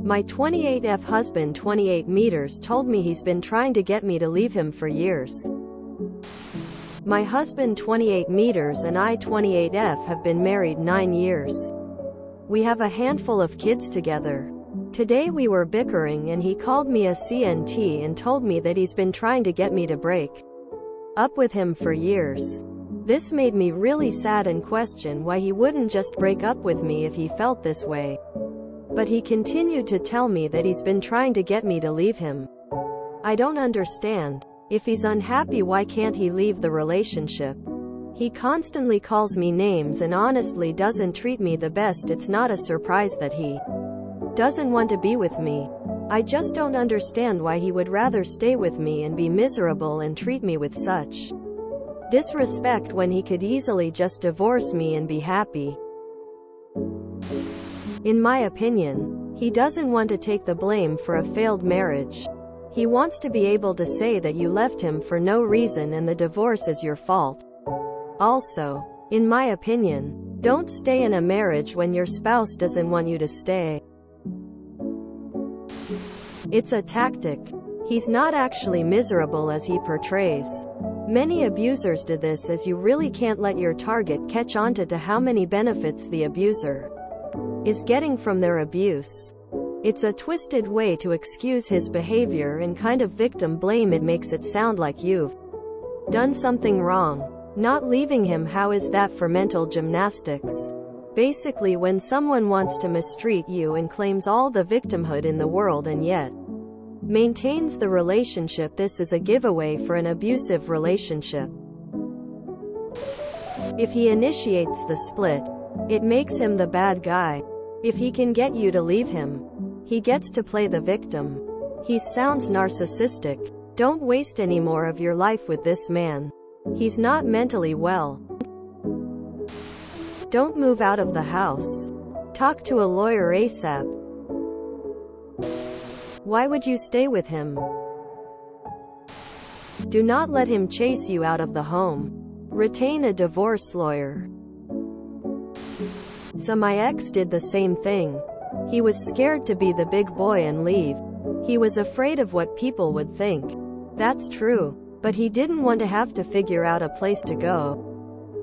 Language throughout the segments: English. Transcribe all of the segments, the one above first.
My 28F husband 28 meters told me he's been trying to get me to leave him for years. My husband 28 meters and I 28F have been married 9 years. We have a handful of kids together. Today we were bickering and he called me a CNT and told me that he's been trying to get me to break up with him for years. This made me really sad and question why he wouldn't just break up with me if he felt this way. But he continued to tell me that he's been trying to get me to leave him. I don't understand. If he's unhappy, why can't he leave the relationship? He constantly calls me names and honestly doesn't treat me the best. It's not a surprise that he doesn't want to be with me. I just don't understand why he would rather stay with me and be miserable and treat me with such disrespect when he could easily just divorce me and be happy. In my opinion, he doesn't want to take the blame for a failed marriage. He wants to be able to say that you left him for no reason and the divorce is your fault. Also, in my opinion, don't stay in a marriage when your spouse doesn't want you to stay. It's a tactic. He's not actually miserable as he portrays. Many abusers do this, as you really can't let your target catch on to how many benefits the abuser is getting from their abuse. It's a twisted way to excuse his behavior and kind of victim blame. It makes it sound like you've done something wrong. Not leaving him, how is that for mental gymnastics? Basically, when someone wants to mistreat you and claims all the victimhood in the world and yet maintains the relationship, this is a giveaway for an abusive relationship. If he initiates the split, it makes him the bad guy. If he can get you to leave him, he gets to play the victim. He sounds narcissistic. Don't waste any more of your life with this man. He's not mentally well. Don't move out of the house. Talk to a lawyer ASAP. Why would you stay with him? Do not let him chase you out of the home. Retain a divorce lawyer. So my ex did the same thing. He was scared to be the big boy and leave. He was afraid of what people would think. That's true. But he didn't want to have to figure out a place to go,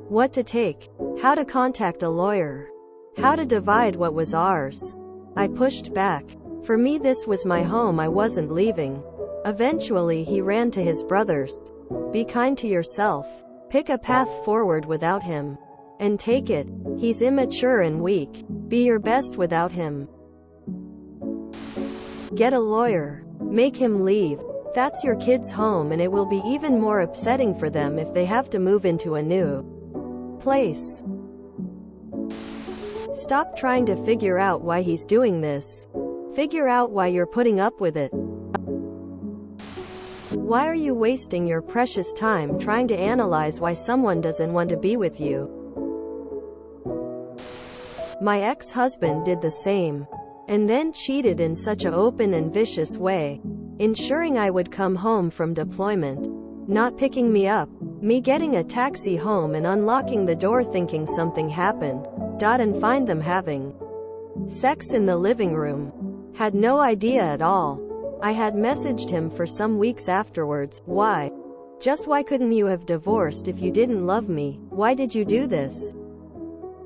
what to take, how to contact a lawyer, how to divide what was ours. I pushed back. For me, this was my home. I wasn't leaving. Eventually he ran to his brothers. Be kind to yourself. Pick a path forward without him. And take it. He's immature and weak. Be your best without him. Get a lawyer. Make him leave. That's your kid's home, and it will be even more upsetting for them if they have to move into a new place. Stop trying to figure out why he's doing this. Figure out why you're putting up with it. Why are you wasting your precious time trying to analyze why someone doesn't want to be with you? My ex-husband did the same, and then cheated in such an open and vicious way, ensuring I would come home from deployment, not picking me up, me getting a taxi home and unlocking the door thinking something happened, and find them having sex in the living room. Had no idea at all. I had messaged him for some weeks afterwards. Why? Just why couldn't you have divorced if you didn't love me? Why did you do this?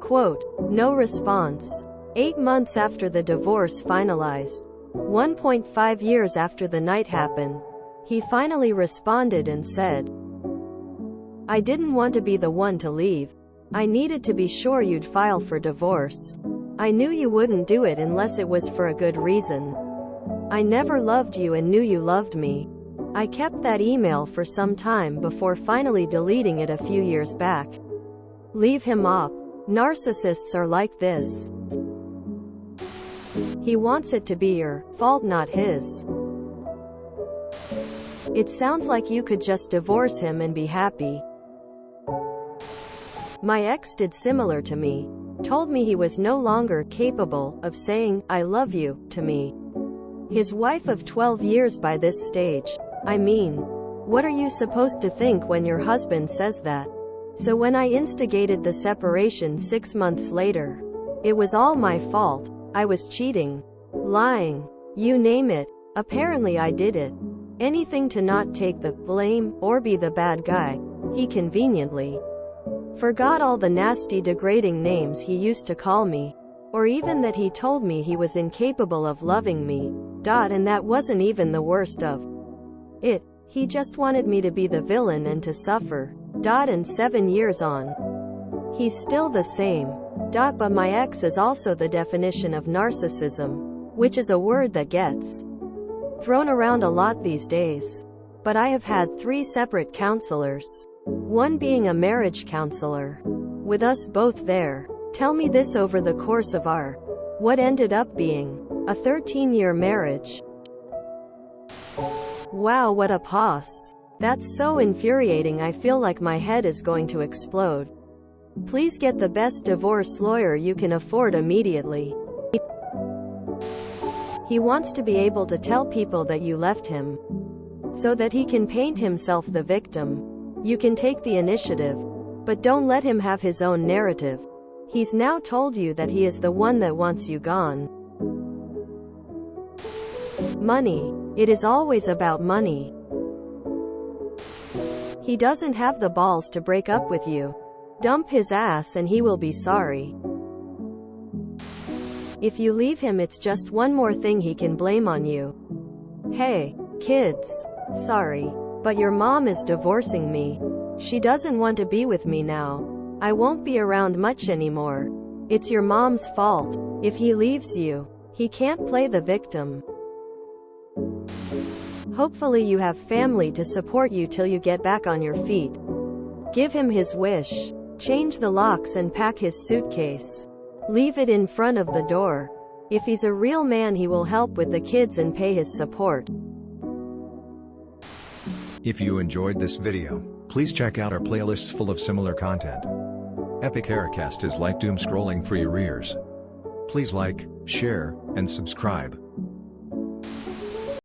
Quote, no response. 8 months after the divorce finalized, 1.5 years after the night happened, he finally responded and said, I didn't want to be the one to leave. I needed to be sure you'd file for divorce. I knew you wouldn't do it unless it was for a good reason. I never loved you and knew you loved me. I kept that email for some time before finally deleting it a few years back. Leave him up. Narcissists are like this. He wants it to be your fault, not his. It sounds like you could just divorce him and be happy. My ex did similar to me. Told me he was no longer capable of saying, I love you, to me. His wife of 12 years by this stage. I mean, what are you supposed to think when your husband says that? So when I instigated the separation 6 months later, it was all my fault. I was cheating. lying. You name it. Apparently I did it. Anything to not take the blame or be the bad guy. He conveniently forgot all the nasty degrading names he used to call me. Or even that he told me he was incapable of loving me. And that wasn't even the worst of it. He just wanted me to be the villain and to suffer. And 7 years on, he's still the same. But my ex is also the definition of narcissism, which is a word that gets thrown around a lot these days. But I have had 3 separate counselors. One being a marriage counselor. With us both there. Tell me this over the course of our, what ended up being, a 13-year marriage. Wow, what a pause. That's so infuriating, I feel like my head is going to explode. Please get the best divorce lawyer you can afford immediately. He wants to be able to tell people that you left him, so that he can paint himself the victim. You can take the initiative, but don't let him have his own narrative. He's now told you that he is the one that wants you gone. Money. It is always about money. He doesn't have the balls to break up with you. Dump his ass and he will be sorry. If you leave him, it's just one more thing he can blame on you. Hey, kids. Sorry, but your mom is divorcing me. She doesn't want to be with me now. I won't be around much anymore. It's your mom's fault. If he leaves you, he can't play the victim. Hopefully you have family to support you till you get back on your feet. Give him his wish. Change the locks and pack his suitcase. Leave it in front of the door. If he's a real man, he will help with the kids and pay his support. If you enjoyed this video, please check out our playlists full of similar content. Epic Aircast is like doom scrolling for your ears. Please like, share, and subscribe.